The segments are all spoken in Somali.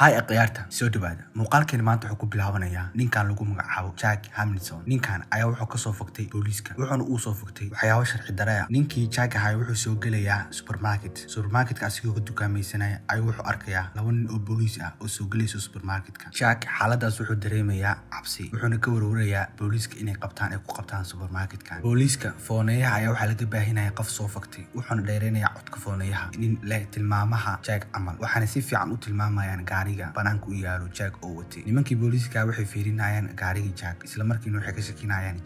هاي أقيارتا soo dhawaada muuqaalkeena maanta wuxuu ku bilaabanayaa ninkan lagu magacaabo Jack Hamilton. ninkan ayaa wuxuu ka soo fogtay booliiska wuxuuna uu soo fogtay waxyaabo sharci darro ah. ninkii Jack ahaa wuxuu soo gelayaa supermarketka asigoo ka dukaamaysanaya ayuu wuxuu arkayaa laba nin oo booliis ah oo soo gelayso supermarketka. Jack xaaladaas wuxuu dareemayaa cabsi wuxuuna ka warwarayaa booliiska inay qabtaan ay ku qabtaan supermarketka. booliiska fooneeyaha ayaa waxaa laga baahinayaa qof soo fogtay wuxuuna dheereynayaa codka fooneeyaha nin leh tilmaamaha Jack camal waxaana si fiican u tilmaamayaan gaariga banaanka u yaalo Jack oo watay. nimankii booliiska waxay fiirinayaan gaariga Jack isla markiina waxay ka shakinayaan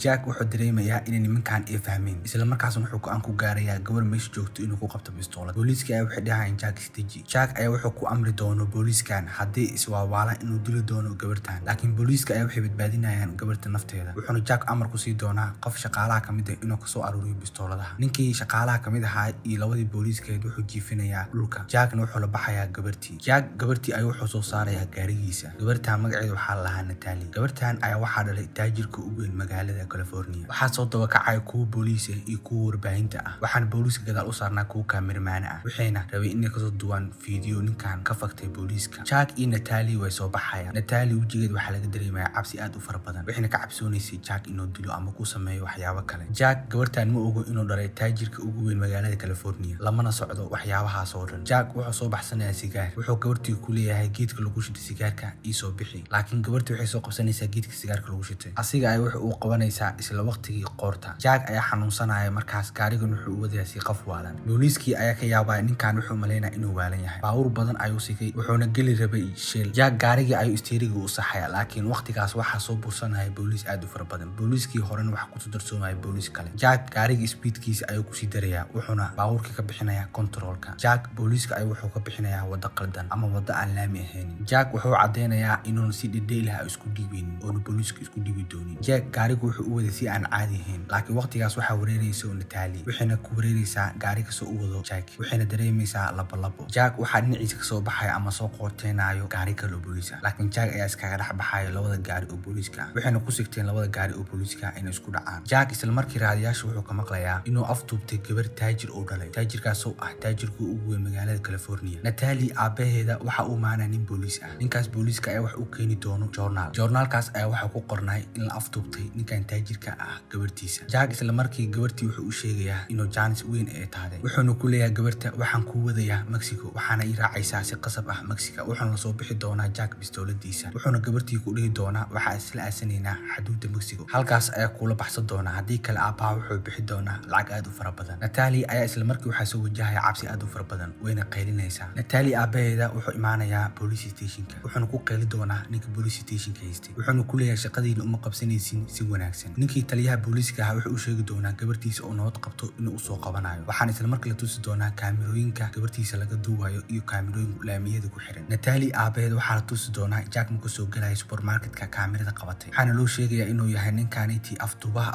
Jack wuxuu dareemayaa in nimankan ay fahmeen isla markaasna wuxuu go'aan ku gaarayaa gabar meesha joogto inuu ku qabto bistoolad. booliiska ayaa waxay dhahayaan Jack steji. Jack ayaa wuxuu ku amri doono booliiskan haddii iswaawaala inuu dili doono gabartan laakiin booliiska ayaa waxay badbaadinayaan gabarta nafteeda wuxuuna Jack amar ku sii doonaa qof shaqaalaha kamid ah inuu kasoo aruuriyo bistooladaha. ninkii shaqaalaha kamid ahaa iyo labadii booliiskeed wuxuu jiifinayaa dhulka. Jackna wuxuu la baxayaa gabartii ayuu wuxuu soo saarayaa gaarigiisa. gabartan magaceedu waxaa la lahaa Natalie. gabartan ayaa waxaa dhalay taajirka ugu weyn magaalada California. waxaa soo daba kacay kuwa booliis ah iyo kuwa warbaahinta ah waxaana booliiska gadaal u saarnaa kuwa kaamirmaan ah waxayna rabay inay kasoo duwaan fiideo ninkan ka faktay booliiska. Jack iyo Natalie way soo baxayaan. Natalie wajigeed waxaa laga dareemayaa cabsi aad u fara badan waxayna ka cabsoonaysay Jack inuu dilo ama ku sameeyo waxyaabo kale. Jack gabartan ma ogo inuu dhalay taajirka ugu weyn magaalada California lamana socdo waxyaabahaas oo dhan. Jack wuxuu soo baxsanayaa sigaar wuxuu gabartii ku leeyahay geedka lagu shitay sigaarka ii soo bixi laakiin gabartii waxay soo qabsanaysaa geedka sigaarka lagu shitay asiga ay wuxuu u qabanaysaa isla waqtigii qoorta. Jack ayaa xanuunsanaya markaas gaarigan wuxuu u wadayaa si qof waalan. booliiskii ayaa ka yaabaya ninkan wuxuu maleynaa inuu waalan yahay. baawur badan ayuu sigay wuxuuna geli rabay shil. Jack gaarigii ayuu isteeriga u saxaya laakiin waqtigaas waxaa soo bursanaya booliis aad u fara badan. booliiskii horena waxa ku darsoomaya booliis kale. Jack gaarigii speedkiisa ayuu ku sii darayaa wuxuuna baawurka ka bixinayaa controlka. Jack booliiska ayuu wuxuu ka bixinayaa wada qaldan ama wada aan laami ahayn. Jack wuxuu cadeynayaa inuun si dhedheel ah isku dhiibeynin oo booliiska isku dhiibi doonin. Jack gaarigu wuxuu u waday si aan caadi ahayn laakiin waqtigaas waxaa wareeraysa Natalie waxayna ku wareeraysaa gaariga soo u wado Jack waxayna dareemaysaa labo. Jack waxaa dhinaciisa ka soo baxaya ama soo qoorteenayo gaari kale oo booliis ah laakiin Jack ayaa iskaga dhex baxaya labada gaari oo booliiska ah waxayna ku sigteen labada gaari oo booliiska inay isku dhacaan. Jack isla markii raadiyaasha wuxuu ka maqlayaa inuu aftuubtay gabar taajir oo dhalay taajirkaas oo ah taajirka ugu weyn magaalada California. Natalie aabaheeda waxa uu maana nin booliis ah. ninkaas booliiska ayaa wax u keeni doono joornaalkaas ayaa waxa ku qornay in la aftuubtay ninkan taajirka ah gabartiisa. Jack isla markii gabartii wuxuu u sheegayaa inuu jaanis weyn ay tahay wuxuuna ku leeyahay gabarta waxaan ku wadayaa Mexico waxaana ii raacaysaa si qasab ah Mexico wuxuuna soo bixi doonaa Jack bistooladiisa wuxuuna gabartii ku dhihi doonaa waxa isla aasanaynaa xuduudda Mexico halkaas ayaa kula baxsan doonaa haddii kale aabaha wuxuu bixi doonaa lacag aad u fara badan. Natalie ayaa isla markii waxaa soo wajahaya cabsi aad u fara badan wayna qaylinaysaa. Natalie aabaheeda wuxuu imaanayaa police stationka wuxuuna ku qayli doonaa ninka police stationka haystay wuxuuna ku leeyahay shaqadiina uma qabsanaysin si wanaagsan. ninkii taliyaha booliiska ah wuxuu u sheegi doonaa gabartiisa oo nabad qabto inuu u soo qabanayo waxaana isla markii la tusi doonaa kaamirooyinka gabartiisa laga duubayo iyo kaamirooyinka laamiyada ku xiran. Natalie aabaheeda waxaa la tusi doonaa Jack markuu soo galaya supermarketka kaamirada qabatay waxaana loo sheegayaa inuu yahay ninkaanitii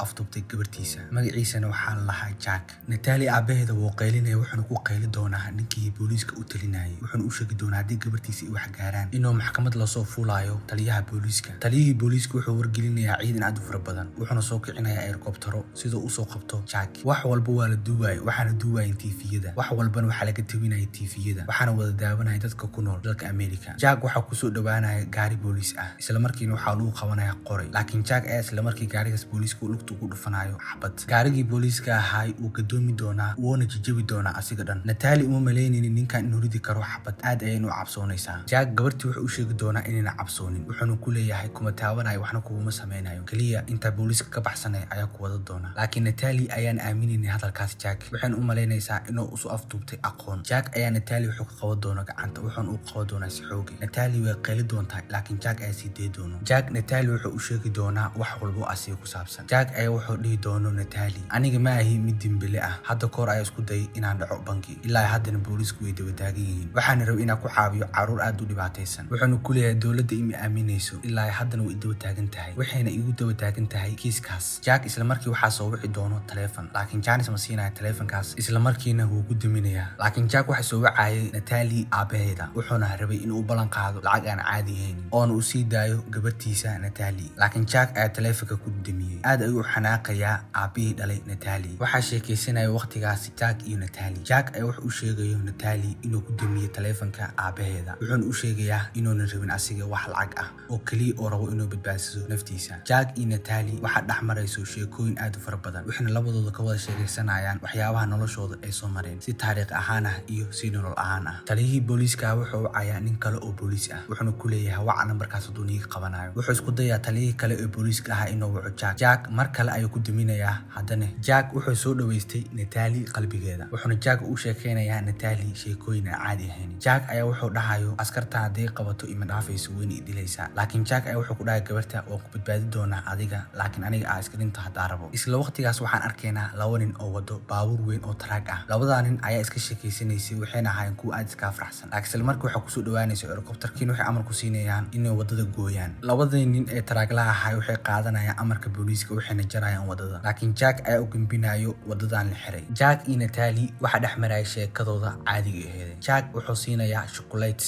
aftuubtay gabartiisa magaciisana waxaa la lahaa Jack. Natalie aabaheeda wuu qaylinaya wuxuuna ku qayli doonaa ninkii booliiska u talinayay wuxuuna u sheegi doonaa haddii gabartiisa ay wax gaaraan inuu maxkamad lasoo fuulayo taliyaha booliiska. taliyihii booliiska wuxuu wargelinayaa ciidan aad u fara badan wuxuuna soo kicinayaa helikobtaro sidoo u soo qabto Jack. wax walba waa la duubayo waxaana duubayeen tiifiyada wax walbana waxaa laga tawinayay tiifiyada waxaana wada daawanaya dadka ku nool dalka America. Jack waxaa kusoo dhawaanaya gaari booliis ah isla markiina waxaa lagu qabanaya qoray laakiin Jack ayaa isla markii gaarigaas booliiska lugta ugu dhufanayo xabad. gaarigii booliiska ahaa uu gadoomi doonaa wuuna jijabi doonaa asiga dhan. Natalie uma maleynaynin ninkan inuu ridi karo xabad aad ayayna u cabsoonaysaa. Jack gabartii wuxuu u sheegi doonaa inayna cabsoonin wuxuuna ku leeyahay kuma taabanayo waxna kuuma sameynayo kaliya inta booliiska ka baxsanay ayaa ku wada doona. laakiin Natalie ayaan aaminaynin hadalkaas Jack waxayna u maleynaysaa inuu u soo aftuubtay aqoon. Jack ayaa Natalie wuxuu ka qaban doonaa gacanta wuxuuna u qaban doonaa si xoog Natalie way qayli doontaa laakiin Jack ayaa sii day doono. Jack Natalie wuxuu u sheegi doonaa wax walba asiga ku saabsan. Jack ayaa wuxuu dhihi doono Natalie aniga ma ahi mid dimbile ah hadda koor ayaa isku day inaan dhaco bangi ilaa haddana booliisku way daba taagan yihiin waxaana rabay inaan ku caawiyo caruur aad u dhibaataysan wuxuuna ku leeyahay dowladda ima aaminayso ilaa haddana way daba taagan tahay waxayna igu daba taagan tahay kiiskaas. Jack isla markii waxaa soo wici doono taleefan laakiin Janice ma siinaya taleefankaas isla markiina wuu ku daminayaa laakiin Jack waxa soo wacayay Natalie aabaheeda wuxuuna rabay inuu u ballan qaado lacag aan caadi ahayn oona u sii daayo gabartiisa Natalie laakiin Jack ayaa taleefanka ku damiyay aad ayuu xanaaqayaa aabihii dhalay Natalie. waxaa sheekaysanaya waqtigaas Jack iyo Natalie. Jack ayaa wuxuu u sheegayo Natalie inuu ku damiyo taleefanka aabaheeda aabaheeda wuxuuna u sheegayaa inuuna rabin asiga wax lacag ah oo kaliya oo rabo inuu badbaadiso naftiisa. Jack iyo Natalie waxaa dhex marayso sheekooyin aad u fara badan waxayna labadooda ka wada sheekaysanayaan waxyaabaha noloshooda ay soo mareen si taariikh ahaan ah iyo si nolol ahaan ah. taliyihii booliiska wuxuu wacayaa nin kale oo booliis ah wuxuuna ku leeyahay waca nambarkaas hadduu niga qabanayo. wuxuu isku dayaa taliyihii kale ee booliiska ahaa inuu waco Jack mar kale ayuu ku duminayaa. haddana Jack wuxuu soo dhaweystay Natalie qalbigeeda wuxuuna Jack u sheekaynayaa Natalie sheekooyin aan caadi ahayn. Jack ayaa wuxuu dhahayo askarta haddii qabato ima dhaafayso weyna idilaysaa, laakiin Jack ayaa wuxuu ku dhahay gabarta waan ku badbaadi doonaa adiga laakiin aniga aa iska dhinto haddaa rabo. isla waqtigaas waxaan arkaynaa laba nin oo wado baabuur weyn oo taraag ah. labadaa nin ayaa iska sheekaysanaysay waxayna ahaayeen kuwa aad iska faraxsan. laakiin markii waxaa kusoo dhawaanaysa helicopterkiin waxay amar ku siinayaan inay wadada gooyaan. labadii nin ee taraaglaha ahaa waxay qaadanayaan amarka booliiska waxayna jarayaan wadada, laakiin Jack ayaa u gambinayo wadadan la xiray. Jack iyo Natalie waxa dhex maraya sheekadooda caadiga ahayd. Jack wuxuu siinayaa chocolate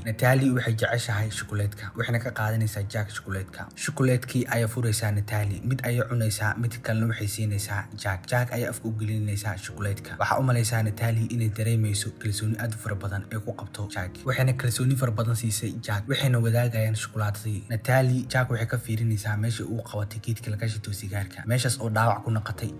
Natalie waxay jeceshahay chocolateska waxayna ka qaadanaysaa Jack chocolatekii ayaa furaysaa Natalie mid ayay cunaysaa mid kalena waxay siinaysaa Jack ayaa afka u gelinaysaa chocolateka. waxaa u malaysaa Natalie inay dareemayso kalsooni aad u fara badan ee ku qabto Jack waxayna kalsooni fara badan siisay Jack waxayna wadaagayaan chocolaatadii. Natalie Jack waxay ka fiirinaysaa meesha uu qabatay geedka laga shito sigaarka meeshaas oo dhaawac ku noqotay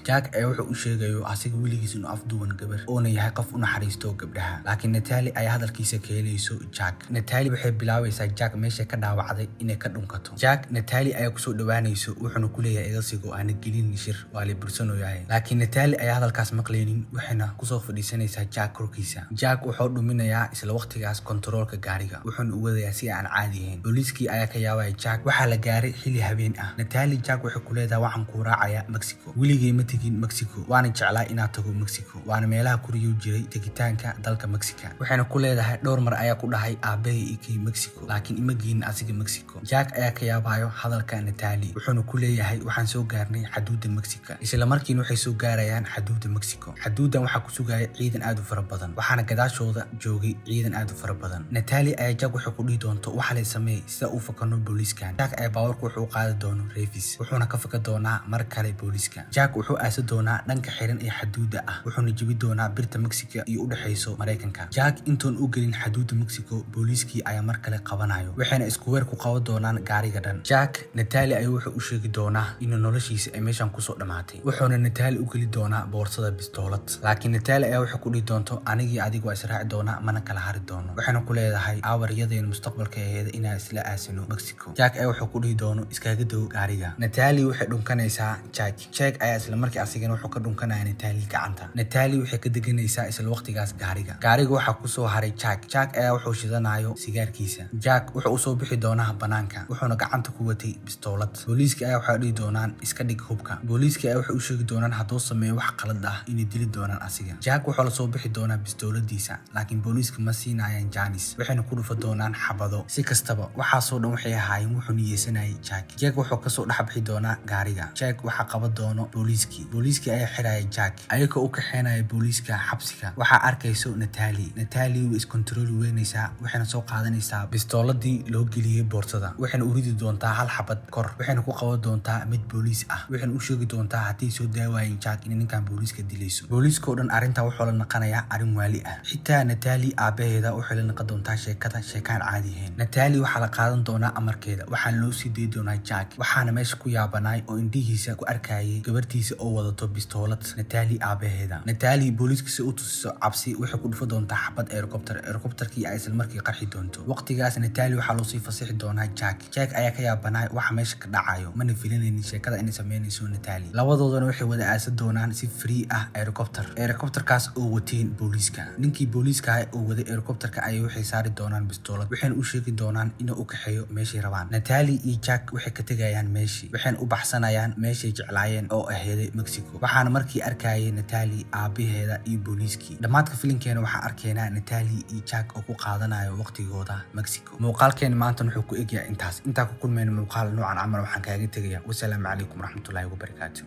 Jack ayaa wuxuu u sheegayo asiga weligiis inuu afduwan gabar oona yahay qof u naxariisto gabdhaha, laakiin Natalie ayaa hadalkiisa ka helayso Jack. Natalie waxay bilaabaysaa Jack meesha ka dhaawacday inay ka dhunkato. Natalie ayaa kusoo dhawaanayso wuxuuna ku leeyahay igasigo aana gelin shir waa la bursano yahay, laakiin Natalie ayaa hadalkaas maqlaynin waxayna kusoo fadhiisanaysaa Jack korkiisa. Jack wuxuu dhuminayaa isla waqtigaas kontaroolka gaariga wuxuuna u wadayaa si aan caadi ahayn. booliiskii ayaa ka yaabaya Jack waxaa la gaaray xilli habeen ah. Natalie Jack waxay ku leedahay waxaan ku raacayaa Mexico, weligay ma tegin Mexico waana jeclaa inaad tago Mexico waana meelaha kuriyo jiray tegitaanka dalka Mexico. waxayna ku leedahay dhowr mar ayaa ku dhahay aabahay ikay Mexico laakiin ima geyn asiga Mexico. Jack ayaa ka yaabayo hadalka Natalie wuxuuna ku leeyahay waxaan soo gaarnay xuduudda Mexico. isla markiina waxay soo gaarayaan xuduudda Mexico. xuduuddan waxaa ku sugaya ciidan aad u fara badan waxaana gadaashooda joogay ciidan aad u fara badan. Natalie ayaa Jack wuxuu ku dhihi doonto waxa la sameeyay sida uu fakano booliiskan. Jack ayaa baawarku wuxuu qaadi doono Revis wuxuuna ka faka doonaa mar kale booliiska. Jack wuxuu aasi doonaa dhanka xiran ee xuduudda ah wuxuuna jibi doonaa birta Mexico iyo u dhaxayso Mareykanka. Jack intoon u gelin xuduudda Mexico booliiskii ayaa mar kale qabanayo waxayna isku weer ku qaban doonaan gaariga dhan. Jack Natalie ayaa wuxuu u sheegi doonaa inuu noloshiisa ay meeshan kusoo dhamaatay wuxuuna Natalie u geli doonaa boorsada bistoolad, laakiin Natalie ayaa wuxuu ku dhihi doonto anigii adigu waa israaci doonaa mana kala hari doono. waxayna ku leedahay aawaryadeen mustaqbalka aheeda inaan isla aasino Mexico. Jack ayaa wuxuu ku dhihi doono iskaga dow gaariga. Natalie waxay dhunkanaysaa Jack ayaa isla markii asigana wuxuu ka dhunkanaya Natalie gacanta. Natalie waxay ka deganaysaa isla waqtigaas gaariga waxaa kusoo haray Jack ayaa wuxuu shidanayo sigaarkiisa. Jack wuxuu u soo bixi doonaa banaanka wuxuuna gacanta ku watay bistoolad. booliiska ayaa waxay dhihi doonaan iska dhig hubka. booliiska ayaa waxay u sheegi doonaan hadduu sameeyo wax qalad ah inay dili doonaan asiga. Jack wuxuu la soo bixi doonaa bistooladiisa laakiin booliiska ma siinayaan Janis waxayna ku dhufa doonaan xabado. si kastaba waxaasoo dhan waxay ahaayeen wuxuu niyeysanayay Jack wuxuu kasoo dhex bixi doonaa gaariga. Jack waxaa qaban doono booliiskii ayaa xiraya Jack ayagoo u kaxeynaya booliiska xabsiga. waxaa arkayso Natalie way iskontarooli weynaysaa waxayna soo qaadanaysaa bistooladii loo geliyey boorsada waxayna u ridi doontaa hal xabad kor waxayna ku qaban doontaa mid booliis ah waxayna u sheegi doontaa haddii soo daawaayeen Jack in ninkan booliiska dilayso. booliiska oo dhan arrintaa wuxuu la naqanayaa arrin waali ah. xitaa Natalie aabaheeda waxay la naqan doontaa sheekaan caadi ahayn. Natalie waxaa la qaadan doonaa amarkeeda waxaana loo sii dayi doonaa Jack waxaana meesha ku yaabanaay oo indhihiisa ku arkayay gabartiisa oo wadato bistoolad Natalie aabaheeda. Natalie booliiska si u tusiso cabsi waxay ku dhufa doontaa xabad helicopterkii ay isla markii qarxi doonto. waqtigaas Natalie waxaa loo sii fasixi doonaa Jack ayaa ka yaabanaay waxa meesha ka dhacayo mana filanaynin sheekada inay sameynayso Natalie. labadoodana waxay wada aasan doonaan si free ah helicopterkaas oo wateen booliiska. ninkii booliiska ah oo waday helicopterka ayay waxay saari doonaan bistoolad waxayna u sheegi doonaan inuu u kaxeeyo meeshay rabaan. Natalie iyo Jack waxay ka tegayaan meeshii waxayna u baxsanayaan meeshay jeclaayeen oo aheeday Mexico. waxaana markii arkayay Natalie aabaheeda iyo booliiskii. dhammaadka filimkeena waxaa arkaynaa Natalie iyo Jack oo ku qaadanayo waqtigooda Mexico. muuqaalkeena maanta wuxuu ku egyahay intaa ku kulmayna muuqaal noocan camal waxaan kaaga tegayaa. wassalaamu calaykum waraxmatullaahi wabarakaatuh.